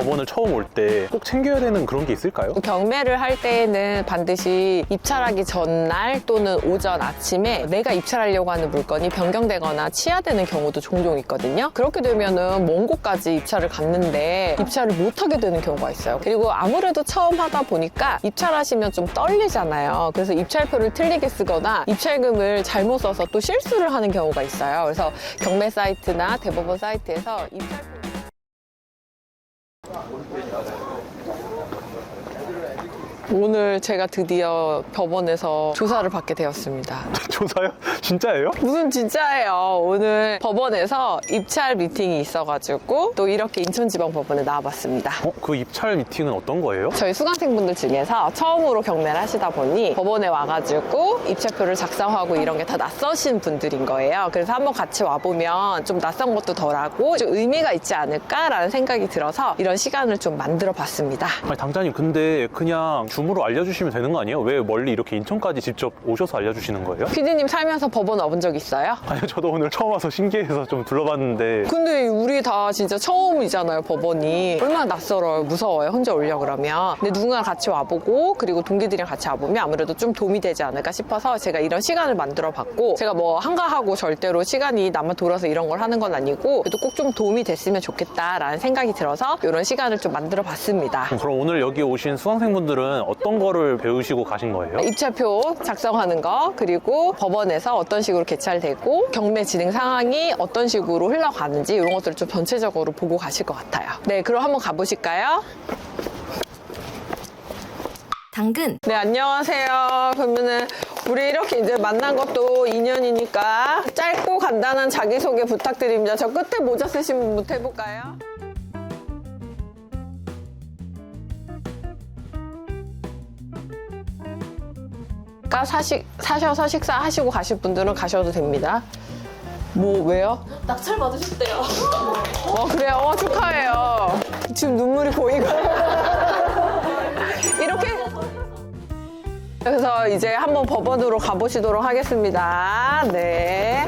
법원을 처음 올 때 꼭 챙겨야 되는 그런 게 있을까요? 경매를 할 때에는 반드시 입찰하기 전날 또는 오전 아침에 내가 입찰하려고 하는 물건이 변경되거나 취하되는 경우도 종종 있거든요. 그렇게 되면은 먼 곳까지 입찰을 갔는데 입찰을 못하게 되는 경우가 있어요. 그리고 아무래도 처음 하다 보니까 입찰하시면 좀 떨리잖아요. 그래서 입찰표를 틀리게 쓰거나 입찰금을 잘못 써서 또 실수를 하는 경우가 있어요. 그래서 경매 사이트나 대법원 사이트에서 입찰표 오늘 제가 드디어 법원에서 조사를 받게 되었습니다. 조사요? 진짜예요? 무슨 진짜예요. 오늘 법원에서 입찰 미팅이 있어가지고 또 이렇게 인천지방법원에 나와봤습니다. 그 입찰 미팅은 어떤 거예요? 저희 수강생분들 중에서 처음으로 경매를 하시다 보니 법원에 와가지고 입찰표를 작성하고 이런 게 다 낯서신 분들인 거예요. 그래서 한번 같이 와보면 좀 낯선 것도 덜하고 좀 의미가 있지 않을까라는 생각이 들어서 이런 시간을 좀 만들어 봤습니다. 아니 당자님, 근데 그냥 줌으로 알려주시면 되는 거 아니에요? 왜 멀리 이렇게 인천까지 직접 오셔서 알려주시는 거예요? PD님 살면서 법원 와본 적 있어요? 아니요, 저도 오늘 처음 와서 신기해서 좀 둘러봤는데. 근데 우리 다 진짜 처음이잖아요, 법원이. 얼마나 낯설어요, 무서워요, 혼자 오려고 그러면. 근데 누군가 같이 와보고 그리고 동기들이랑 같이 와보면 아무래도 좀 도움이 되지 않을까 싶어서 제가 이런 시간을 만들어 봤고, 제가 뭐 한가하고 절대로 시간이 나만 돌아서 이런 걸 하는 건 아니고 그래도 꼭 좀 도움이 됐으면 좋겠다라는 생각이 들어서 이런 시간을 좀 만들어 봤습니다. 그럼 오늘 여기 오신 수강생분들은 어떤 거를 배우시고 가신 거예요? 입찰표 작성하는 거, 그리고 법원에서 어떤 식으로 개찰되고 경매 진행 상황이 어떤 식으로 흘러가는지 이런 것들을 좀 전체적으로 보고 가실 것 같아요. 네, 그럼 한번 가보실까요? 당근. 네, 안녕하세요. 그러면은 우리 이렇게 이제 만난 것도 인연이니까 짧고 간단한 자기소개 부탁드립니다. 저 끝에 모자 쓰신 분부터 해볼까요? 사셔서 식사하시고 가실 분들은 가셔도 됩니다. 뭐 왜요? 낙찰 받으셨대요. 그래요? 축하해요. 지금 눈물이 보이고 이렇게 그래서 이제 한번 법원으로 가보시도록 하겠습니다. 네.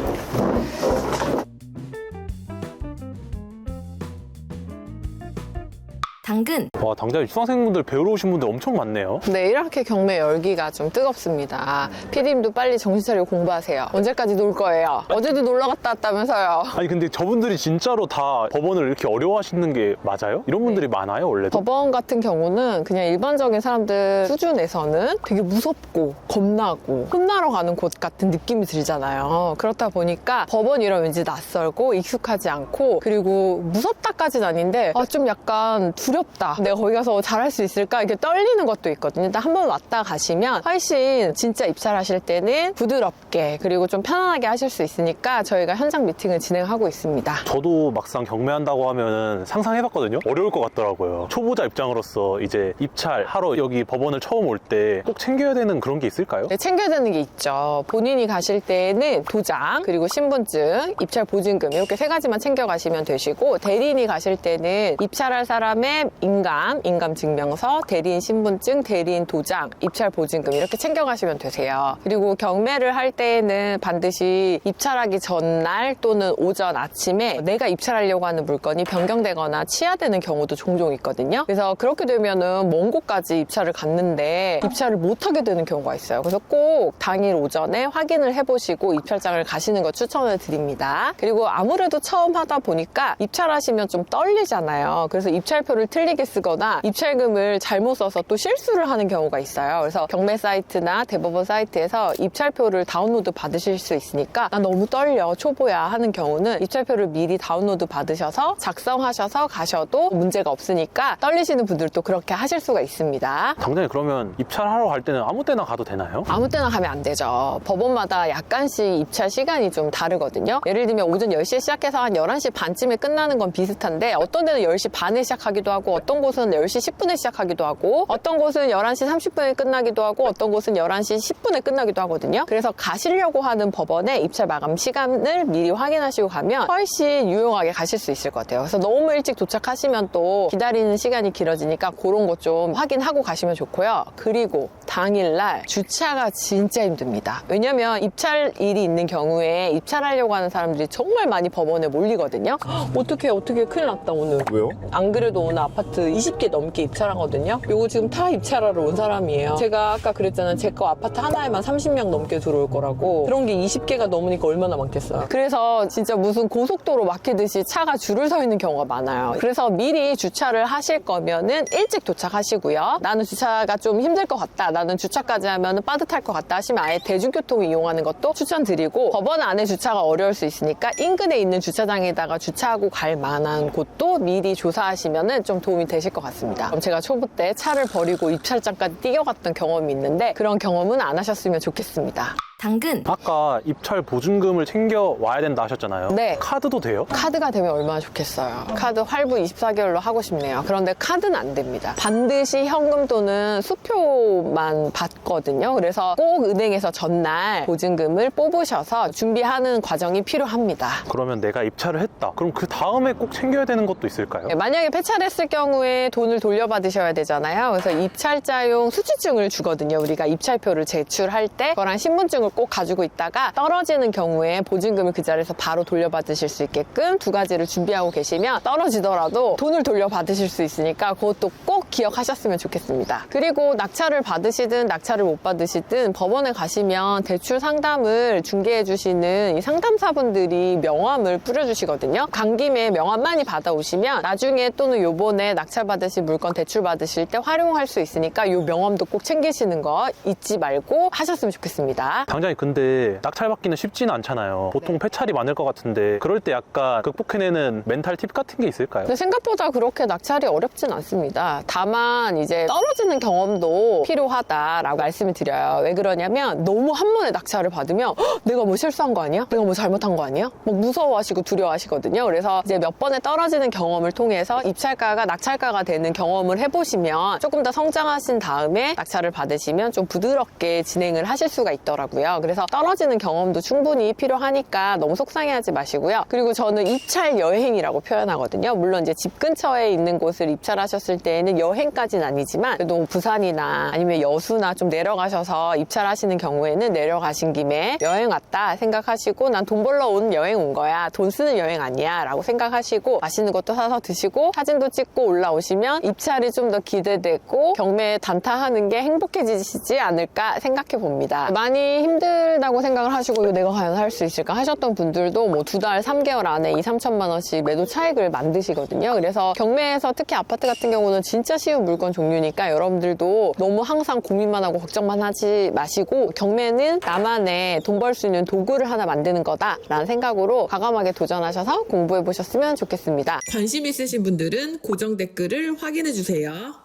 당근. 와, 당장에 수강생분들 배우러 오신 분들 엄청 많네요. 네, 이렇게 경매 열기가 좀 뜨겁습니다. PD님도 빨리 정신 차리고 공부하세요. 언제까지 놀 거예요? 어제도 놀러 갔다 왔다면서요. 아니 근데 저분들이 진짜로 다 법원을 이렇게 어려워하시는 게 맞아요? 이런 분들이 많아요, 원래도? 법원 같은 경우는 그냥 일반적인 사람들 수준에서는 되게 무섭고 겁나고 혼나러 가는 곳 같은 느낌이 들잖아요. 그렇다 보니까 법원이라면 왠지 낯설고 익숙하지 않고, 그리고 무섭다까지는 아닌데 좀 약간 두렵다, 내가 거기 가서 잘할 수 있을까, 이렇게 떨리는 것도 있거든요. 일단 한번 왔다 가시면 훨씬 진짜 입찰하실 때는 부드럽게 그리고 좀 편안하게 하실 수 있으니까 저희가 현장 미팅을 진행하고 있습니다. 저도 막상 경매한다고 하면은 상상해봤거든요. 어려울 것 같더라고요. 초보자 입장으로서 이제 입찰하러 여기 법원을 처음 올 때 꼭 챙겨야 되는 그런 게 있을까요? 네, 챙겨야 되는 게 있죠. 본인이 가실 때는 도장, 그리고 신분증, 입찰 보증금 이렇게 세 가지만 챙겨가시면 되시고, 대리인이 가실 때는 입찰할 사람의 인감 증명서, 대리인 신분증, 대리인 도장, 입찰 보증금 이렇게 챙겨가시면 되세요. 그리고 경매를 할 때에는 반드시 입찰하기 전날 또는 오전 아침에 내가 입찰하려고 하는 물건이 변경되거나 취하되는 경우도 종종 있거든요. 그래서 그렇게 되면은 먼 곳까지 입찰을 갔는데 입찰을 못하게 되는 경우가 있어요. 그래서 꼭 당일 오전에 확인을 해보시고 입찰장을 가시는 거 추천을 드립니다. 그리고 아무래도 처음 하다 보니까 입찰하시면 좀 떨리잖아요. 그래서 입찰표를 틀리게 쓰거나 입찰금을 잘못 써서 또 실수를 하는 경우가 있어요. 그래서 경매 사이트나 대법원 사이트에서 입찰표를 다운로드 받으실 수 있으니까 나 너무 떨려, 초보야 하는 경우는 입찰표를 미리 다운로드 받으셔서 작성하셔서 가셔도 문제가 없으니까 떨리시는 분들도 그렇게 하실 수가 있습니다. 당장에 그러면 입찰하러 갈 때는 아무 때나 가도 되나요? 아무 때나 가면 안 되죠. 법원마다 약간씩 입찰 시간이 좀 다르거든요. 예를 들면 오전 10시에 시작해서 한 11시 반쯤에 끝나는 건 비슷한데, 어떤 데는 10시 반에 시작하기도 하고 어떤 곳은 10시 10분에 시작하기도 하고 어떤 곳은 11시 30분에 끝나기도 하고 어떤 곳은 11시 10분에 끝나기도 하거든요. 그래서 가시려고 하는 법원의 입찰 마감 시간을 미리 확인하시고 가면 훨씬 유용하게 가실 수 있을 것 같아요. 그래서 너무 일찍 도착하시면 또 기다리는 시간이 길어지니까 그런 거 좀 확인하고 가시면 좋고요. 그리고 당일날 주차가 진짜 힘듭니다. 왜냐면 입찰일이 있는 경우에 입찰하려고 하는 사람들이 정말 많이 법원에 몰리거든요. 어떻게 큰일 났다 오늘. 왜요? 안 그래도 오늘 아파트 20개 넘게 입찰하거든요. 요거 지금 다 입찰하러 온 사람이에요. 제가 아까 그랬잖아요. 제 거 아파트 하나에만 30명 넘게 들어올 거라고. 그런 게 20개가 넘으니까 얼마나 많겠어요. 그래서 진짜 무슨 고속도로 막히듯이 차가 줄을 서 있는 경우가 많아요. 그래서 미리 주차를 하실 거면은 일찍 도착하시고요. 나는 주차가 좀 힘들 것 같다. 나는 주차까지 하면 빠듯할 것 같다 하시면 아예 대중교통을 이용하는 것도 추천드리고, 법원 안에 주차가 어려울 수 있으니까 인근에 있는 주차장에다가 주차하고 갈 만한 곳도 미리 조사하시면 좀 도움이 되실 것 같습니다. 그럼 제가 초보 때 차를 버리고 입찰장까지 뛰어갔던 경험이 있는데 그런 경험은 안 하셨으면 좋겠습니다. 당근, 아까 입찰 보증금을 챙겨 와야 된다 하셨잖아요. 네. 카드도 돼요? 카드가 되면 얼마나 좋겠어요. 카드 할부 24개월로 하고 싶네요. 그런데 카드는 안 됩니다. 반드시 현금 또는 수표만 받거든요. 그래서 꼭 은행에서 전날 보증금을 뽑으셔서 준비하는 과정이 필요합니다. 그러면 내가 입찰을 했다. 그럼 그 다음에 꼭 챙겨야 되는 것도 있을까요? 만약에 폐차됐을 경우에 돈을 돌려받으셔야 되잖아요. 그래서 입찰자용 수취증을 주거든요. 우리가 입찰표를 제출할 때 그거랑 신분증을 꼭 가지고 있다가 떨어지는 경우에 보증금을 그 자리에서 바로 돌려받으실 수 있게끔 두 가지를 준비하고 계시면 떨어지더라도 돈을 돌려받으실 수 있으니까 그것도 꼭 기억하셨으면 좋겠습니다. 그리고 낙찰을 받으시든 낙찰을 못 받으시든 법원에 가시면 대출 상담을 중개해 주시는 이 상담사분들이 명함을 뿌려주시거든요. 간 김에 명함 많이 받아오시면 나중에 또는 요번에 낙찰 받으실 물건 대출 받으실 때 활용할 수 있으니까 요 명함도 꼭 챙기시는 거 잊지 말고 하셨으면 좋겠습니다. 당장에 근데 낙찰받기는 쉽지는 않잖아요. 보통 폐찰이 많을 것 같은데 그럴 때 약간 극복해내는 멘탈 팁 같은 게 있을까요? 근데 생각보다 그렇게 낙찰이 어렵진 않습니다. 다만 이제 떨어지는 경험도 필요하다라고 말씀을 드려요. 왜 그러냐면 너무 한 번에 낙찰을 받으면 "헉, 내가 뭐 실수한 거 아니야? 내가 뭐 잘못한 거 아니야?" 막 무서워하시고 두려워하시거든요. 그래서 이제 몇 번에 떨어지는 경험을 통해서 입찰가가 낙찰가가 되는 경험을 해보시면 조금 더 성장하신 다음에 낙찰을 받으시면 좀 부드럽게 진행을 하실 수가 있더라고요. 그래서 떨어지는 경험도 충분히 필요하니까 너무 속상해하지 마시고요. 그리고 저는 입찰 여행이라고 표현하거든요. 물론 이제 집 근처에 있는 곳을 입찰하셨을 때에는 여행까지는 아니지만 그래도 부산이나 아니면 여수나 좀 내려가셔서 입찰하시는 경우에는 내려가신 김에 여행 왔다 생각하시고 난 돈 벌러 온 여행 온 거야. 돈 쓰는 여행 아니야 라고 생각하시고 맛있는 것도 사서 드시고 사진도 찍고 올라오시면 입찰이 좀 더 기대되고 경매 단타하는 게 행복해지시지 않을까 생각해 봅니다. 많이 힘들다고 생각을 하시고 이거 내가 과연 할 수 있을까 하셨던 분들도 뭐 2달, 3개월 안에 2, 3천만 원씩 매도 차익을 만드시거든요. 그래서 경매에서 특히 아파트 같은 경우는 진짜 쉬운 물건 종류니까 여러분들도 너무 항상 고민만 하고 걱정만 하지 마시고 경매는 나만의 돈 벌 수 있는 도구를 하나 만드는 거다라는 생각으로 과감하게 도전하셔서 공부해 보셨으면 좋겠습니다. 관심 있으신 분들은 고정 댓글을 확인해주세요.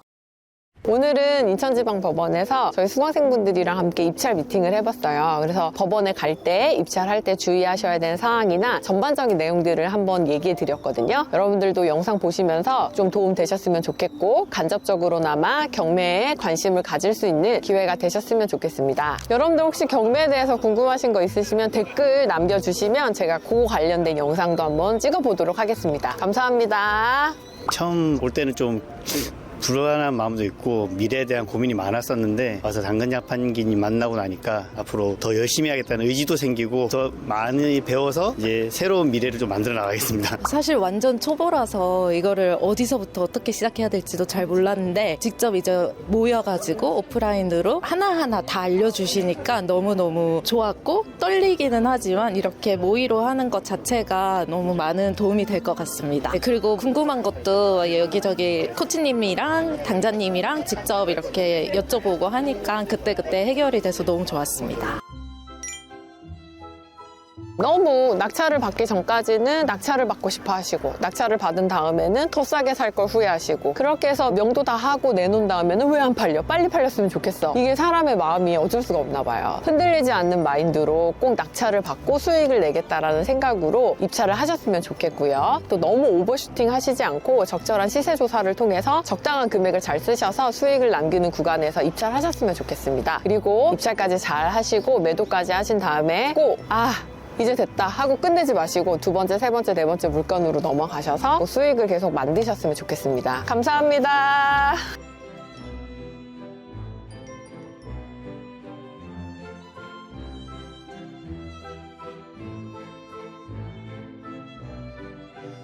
오늘은 인천지방법원에서 저희 수강생분들이랑 함께 입찰 미팅을 해봤어요. 그래서 법원에 갈 때, 입찰할 때 주의하셔야 되는 사항이나 전반적인 내용들을 한번 얘기해 드렸거든요. 여러분들도 영상 보시면서 좀 도움 되셨으면 좋겠고 간접적으로나마 경매에 관심을 가질 수 있는 기회가 되셨으면 좋겠습니다. 여러분들 혹시 경매에 대해서 궁금하신 거 있으시면 댓글 남겨주시면 제가 그거 관련된 영상도 한번 찍어보도록 하겠습니다. 감사합니다. 처음 올 때는 좀 불안한 마음도 있고 미래에 대한 고민이 많았었는데 와서 당근자판기님 만나고 나니까 앞으로 더 열심히 하겠다는 의지도 생기고 더 많이 배워서 이제 새로운 미래를 좀 만들어 나가겠습니다. 사실 완전 초보라서 이거를 어디서부터 어떻게 시작해야 될지도 잘 몰랐는데 직접 이제 모여가지고 오프라인으로 하나하나 다 알려주시니까 너무너무 좋았고 떨리기는 하지만 이렇게 모의로 하는 것 자체가 너무 많은 도움이 될 것 같습니다. 그리고 궁금한 것도 여기저기 코치님이랑 당자님이랑 직접 이렇게 여쭤보고 하니까 그때그때 해결이 돼서 너무 좋았습니다. 너무 낙찰을 받기 전까지는 낙찰을 받고 싶어 하시고 낙찰을 받은 다음에는 더 싸게 살 걸 후회하시고 그렇게 해서 명도 다 하고 내놓은 다음에는 왜 안 팔려? 빨리 팔렸으면 좋겠어. 이게 사람의 마음이 어쩔 수가 없나 봐요. 흔들리지 않는 마인드로 꼭 낙찰을 받고 수익을 내겠다라는 생각으로 입찰을 하셨으면 좋겠고요. 또 너무 오버슈팅 하시지 않고 적절한 시세 조사를 통해서 적당한 금액을 잘 쓰셔서 수익을 남기는 구간에서 입찰하셨으면 좋겠습니다. 그리고 입찰까지 잘 하시고 매도까지 하신 다음에 꼭 이제 됐다 하고 끝내지 마시고 두 번째, 세 번째, 네 번째 물건으로 넘어가셔서 수익을 계속 만드셨으면 좋겠습니다. 감사합니다.